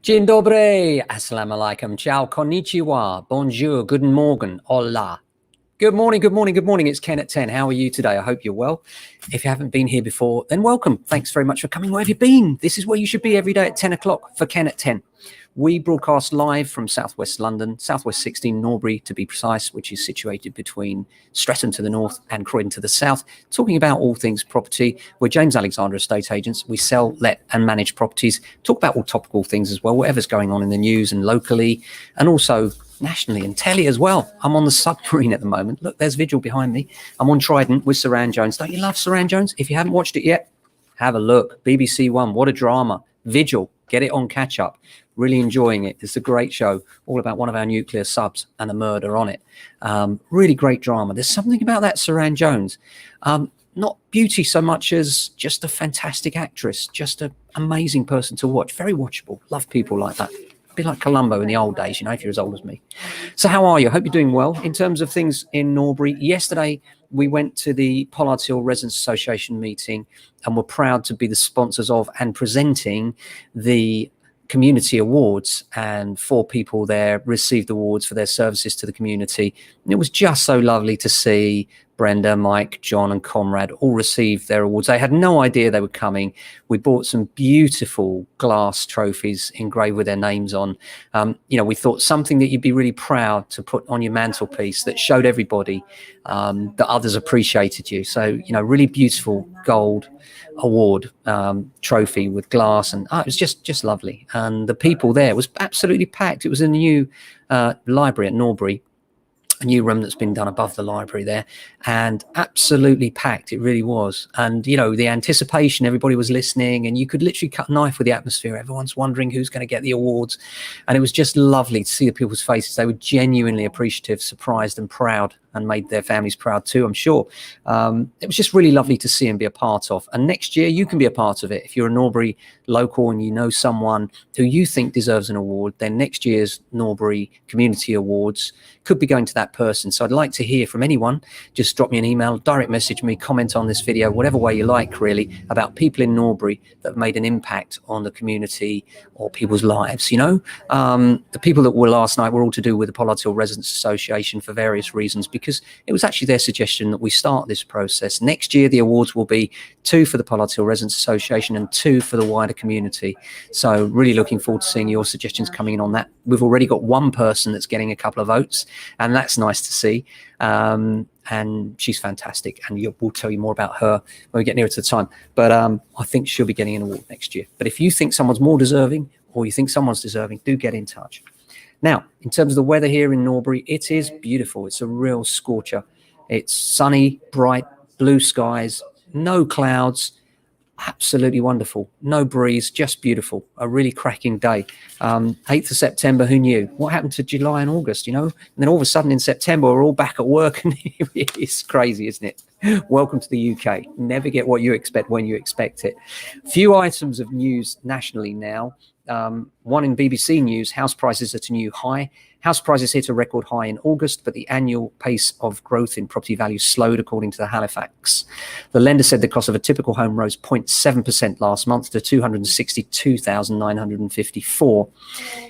Dzień dobry, assalamu alaikum, ciao, konnichiwa, bonjour, guten morgen, hola. Good morning, good morning, good morning. It's Ken at 10. How are you today? I hope you're well. If you haven't been here before, then welcome. Thanks very much for coming. Where have you been? This is where you should be every day at 10 o'clock for Ken at 10. We broadcast live from southwest London, southwest 16 Norbury to be precise, which is situated between Streatham to the north and Croydon to the south, talking about all things property. We're James Alexander Estate Agents. We sell, let and manage properties, talk about all topical things as well, whatever's going on in the news and locally, and also nationally and telly as well. I'm on the submarine at the moment. Look, there's Vigil behind me. I'm on Trident with Saran Jones. Don't you love Saran Jones? If you haven't watched it yet, have a look. BBC One, what a drama. Vigil, get it on catch up. Really enjoying it. It's a great show, all about one of our nuclear subs and a murder on it. Really great drama. There's something about that Saran Jones. Not beauty so much as just a fantastic actress, just an amazing person to watch. Very watchable. Love people like that. Be like Columbo in the old days, you know, if you're as old as me. So how are you? I hope you're doing well. In terms of things in Norbury, yesterday we went to the Pollards Hill Residents Association meeting and were proud to be the sponsors of and presenting the community awards, and 4 people there received awards for their services to the community. And it was just so lovely to see Brenda, Mike, John and Conrad all receive their awards. They had no idea they were coming. We bought some beautiful glass trophies engraved with their names on. We thought something that you'd be really proud to put on your mantelpiece that showed everybody that others appreciated you. So, really beautiful gold award trophy with glass, and it was just lovely. And the people there was absolutely packed. It was in the new library at Norbury, a new room that's been done above the library there, and absolutely packed. It really was. And the anticipation, everybody was listening, and you could literally cut a knife with the atmosphere. Everyone's wondering who's going to get the awards, and it was just lovely to see the people's faces. They were genuinely appreciative, surprised and proud, and made their families proud too, I'm sure. It was just really lovely to see and be a part of. And next year you can be a part of it. If you're a Norbury local and you know someone who you think deserves an award, then next year's Norbury Community Awards could be going to that person. So I'd like to hear from anyone. Just drop me an email, direct message me, comment on this video, whatever way you like, really, about people in Norbury that have made an impact on the community or people's lives. The people that were last night were all to do with the Pollards Hill Residents Association for various reasons, because it was actually their suggestion that we start this process. Next year, the awards will be 2 for the Pollards Hill Residents Association and 2 for the wider community. So really looking forward to seeing your suggestions coming in on that. We've already got one person that's getting a couple of votes, and that's nice to see. And she's fantastic, and we'll tell you more about her when we get nearer to the time. But I think she'll be getting an award next year. But if you think someone's more deserving, or you think someone's deserving, do get in touch. Now, in terms of the weather here in Norbury, it is beautiful. It's a real scorcher. It's sunny, bright, blue skies, no clouds, absolutely wonderful. No breeze, just beautiful. A really cracking day. 8th of September, who knew? What happened to July and August, And then all of a sudden in September, we're all back at work, and it's crazy, isn't it? Welcome to the UK. Never get what you expect when you expect it. Few items of news nationally now. One in BBC News, house prices at a new high. House prices hit a record high in August, but the annual pace of growth in property value slowed, according to the Halifax. The lender said the cost of a typical home rose 0.7% last month to $262,954.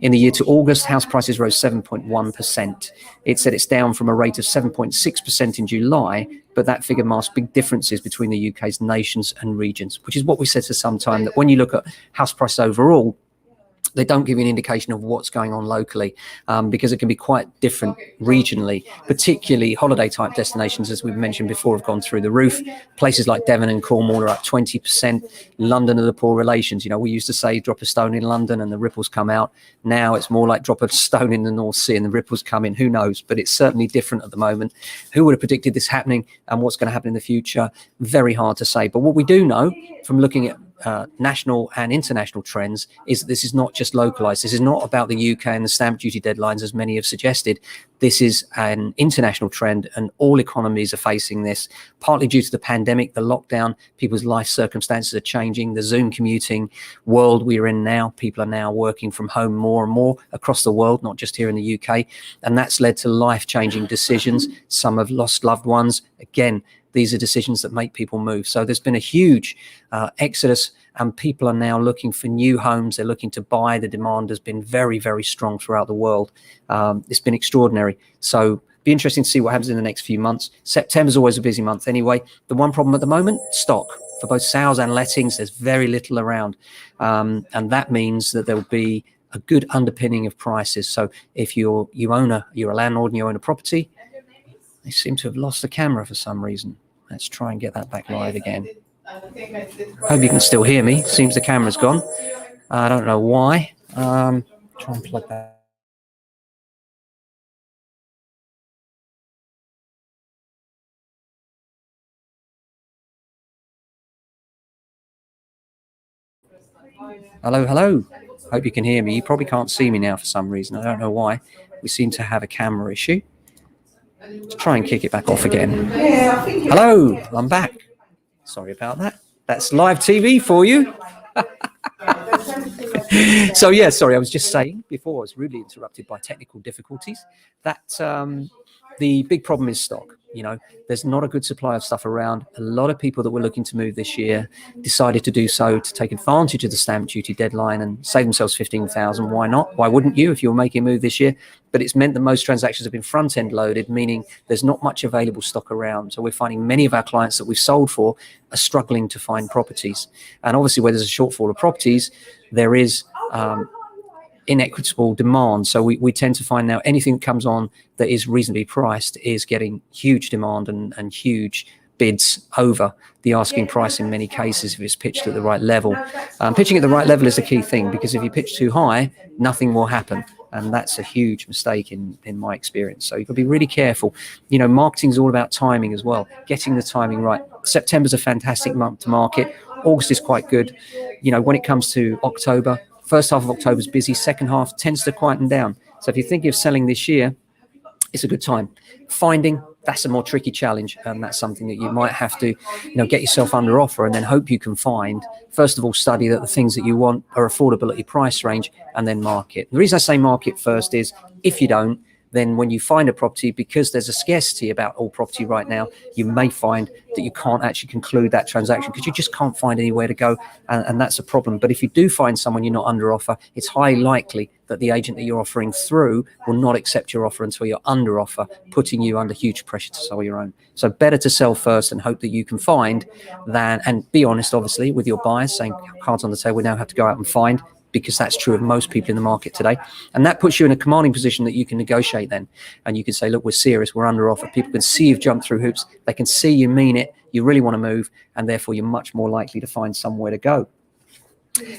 In the year to August, house prices rose 7.1%. It said it's down from a rate of 7.6% in July, but that figure masks big differences between the UK's nations and regions, which is what we said for some time, that when you look at house prices overall, they don't give you an indication of what's going on locally, because it can be quite different regionally. Particularly holiday type destinations, as we've mentioned before, have gone through the roof. Places like Devon and Cornwall are up 20%. London are the poor relations. We used to say drop a stone in London and the ripples come out. Now it's more like drop a stone in the North Sea and the ripples come in. Who knows? But it's certainly different at the moment. Who would have predicted this happening, and what's going to happen in the future? Very hard to say. But what we do know from looking at national and international trends is that this is not just localized. This is not about the UK and the stamp duty deadlines, as many have suggested. This is an international trend, and all economies are facing this, partly due to the pandemic, the lockdown. People's life circumstances are changing. The Zoom commuting world we're in now, people are now working from home more and more across the world, not just here in the UK. And that's led to life-changing decisions. Some have lost loved ones. Again, these are decisions that make people move. So there's been a huge exodus and people are now looking for new homes. They're looking to buy. The demand has been very, very strong throughout the world. It's been extraordinary. So be interesting to see what happens in the next few months. September's always a busy month anyway. The one problem at the moment, stock. For both sales and lettings, there's very little around. And that means that there will be a good underpinning of prices. So if you're a landlord and you own a property, they seem to have lost the camera for some reason. Let's try and get that back live again. Hope you can still hear me. Seems the camera's gone. I don't know why. Try and plug that. Hello, hello. Hope you can hear me. You probably can't see me now for some reason. I don't know why. We seem to have a camera issue. Let's try and kick it back off again. Hello, I'm back. Sorry about that. That's live TV for you. So yeah, sorry, I was just saying before I was rudely interrupted by technical difficulties that the big problem is stock. You know, there's not a good supply of stuff around. A lot of people that were looking to move this year decided to do so to take advantage of the stamp duty deadline and save themselves 15,000. Why not? Why wouldn't you if you were making a move this year? But it's meant that most transactions have been front-end loaded, meaning there's not much available stock around. So we're finding many of our clients that we've sold for are struggling to find properties. And obviously where there's a shortfall of properties, there is inequitable demand. So we tend to find now anything that comes on that is reasonably priced is getting huge demand and huge bids over the asking price in many cases if it's pitched at the right level. Pitching at the right level is the key thing, because if you pitch too high, nothing will happen. And that's a huge mistake in my experience. So you've got to be really careful. You know, marketing is all about timing as well, getting the timing right. September's a fantastic month to market. August is quite good. You know, when it comes to October, first half of October is busy, second half tends to quieten down. So if you're thinking of selling this year, it's a good time. Finding, that's a more tricky challenge, and that's something that you might have to, you know, get yourself under offer and then hope you can find. First of all, study that the things that you want are affordable at your price range, and then market. The reason I say market first is if you don't, then when you find a property, because there's a scarcity about all property right now, you may find that you can't actually conclude that transaction because you just can't find anywhere to go, and that's a problem. But if you do find someone you're not under offer, it's highly likely that the agent that you're offering through will not accept your offer until you're under offer, putting you under huge pressure to sell your own. So better to sell first and hope that you can find than, and be honest, obviously, with your buyers, saying cards on the table, we now have to go out and find, because that's true of most people in the market today. And that puts you in a commanding position that you can negotiate then. And you can say, look, we're serious, we're under offer. People can see you've jumped through hoops. They can see you mean it. You really want to move, and therefore you're much more likely to find somewhere to go.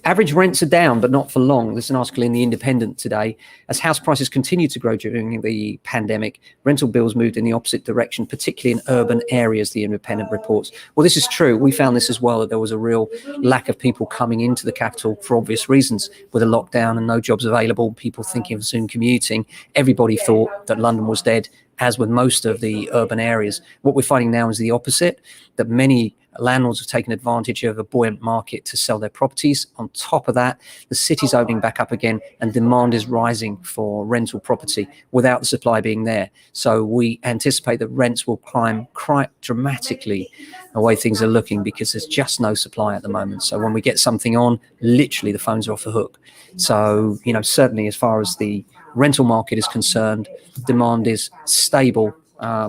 Average rents are down, but not for long. There's an article in The Independent today. As house prices continued to grow during the pandemic, rental bills moved in the opposite direction, particularly in urban areas, The Independent reports. Well, this is true. We found this as well, that there was a real lack of people coming into the capital for obvious reasons. With a lockdown and no jobs available, people thinking of Zoom commuting, everybody thought that London was dead, as with most of the urban areas. What we're finding now is the opposite, that many landlords have taken advantage of a buoyant market to sell their properties. On top of that, the city's opening back up again, and demand is rising for rental property without the supply being there. So we anticipate that rents will climb quite dramatically the way things are looking, because there's just no supply at the moment. So when we get something on, literally the phones are off the hook. So, you know, certainly as far as the rental market is concerned, demand is stable.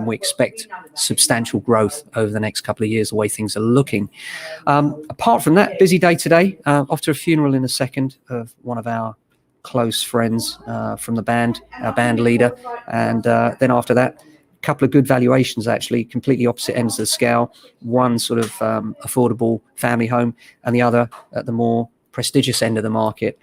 We expect substantial growth over the next couple of years, the way things are looking. Apart from that, busy day today. Off to a funeral in a second of one of our close friends from the band, our band leader. And then after that, a couple of good valuations, actually, completely opposite ends of the scale. One sort of affordable family home, and the other at the more prestigious end of the market.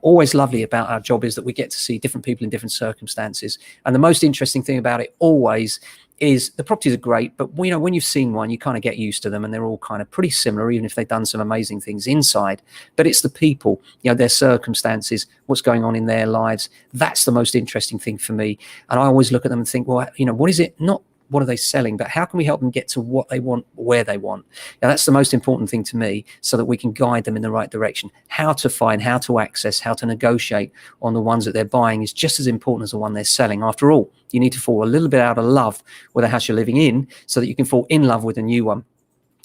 Always lovely about our job is that we get to see different people in different circumstances. And the most interesting thing about it always is the properties are great, but you know, when you've seen one, you kind of get used to them, and they're all kind of pretty similar, even if they've done some amazing things inside. But it's the people, you know, their circumstances, what's going on in their lives. That's the most interesting thing for me. And I always look at them and think, well, you know, what is it? Not what are they selling, but how can we help them get to what they want, where they want? Now, that's the most important thing to me, so that we can guide them in the right direction. How to find, how to access, how to negotiate on the ones that they're buying is just as important as the one they're selling. After all, you need to fall a little bit out of love with the house you're living in, so that you can fall in love with a new one.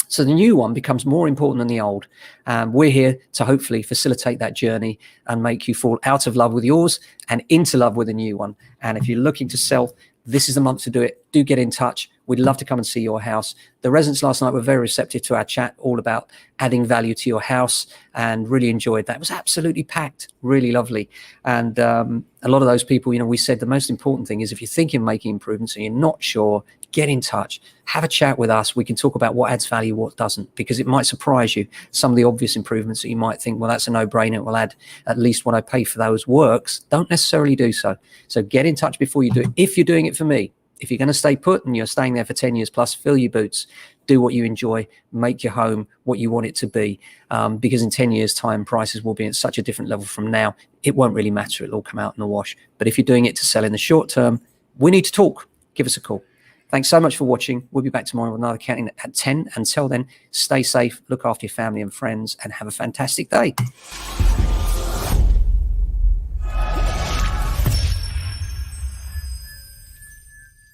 So the new one becomes more important than the old. We're here to hopefully facilitate that journey and make you fall out of love with yours and into love with a new one. And if you're looking to sell, this is the month to do it. Do get in touch. We'd love to come and see your house. The residents last night were very receptive to our chat, all about adding value to your house, and really enjoyed that. It was absolutely packed, really lovely. And a lot of those people, we said the most important thing is if you're thinking of making improvements and you're not sure, get in touch, have a chat with us. We can talk about what adds value, what doesn't, because it might surprise you. Some of the obvious improvements that you might think, well, that's a no-brainer, it will add at least what I pay for those works, don't necessarily do so. So get in touch before you do it. If you're doing it for me, if you're going to stay put and you're staying there for 10 years plus, fill your boots, do what you enjoy, make your home what you want it to be, because in 10 years time, prices will be at such a different level from now. It won't really matter. It'll all come out in the wash. But if you're doing it to sell in the short term, we need to talk. Give us a call. Thanks so much for watching. We'll be back tomorrow with another Accounting at 10. Until then, stay safe, look after your family and friends, and have a fantastic day.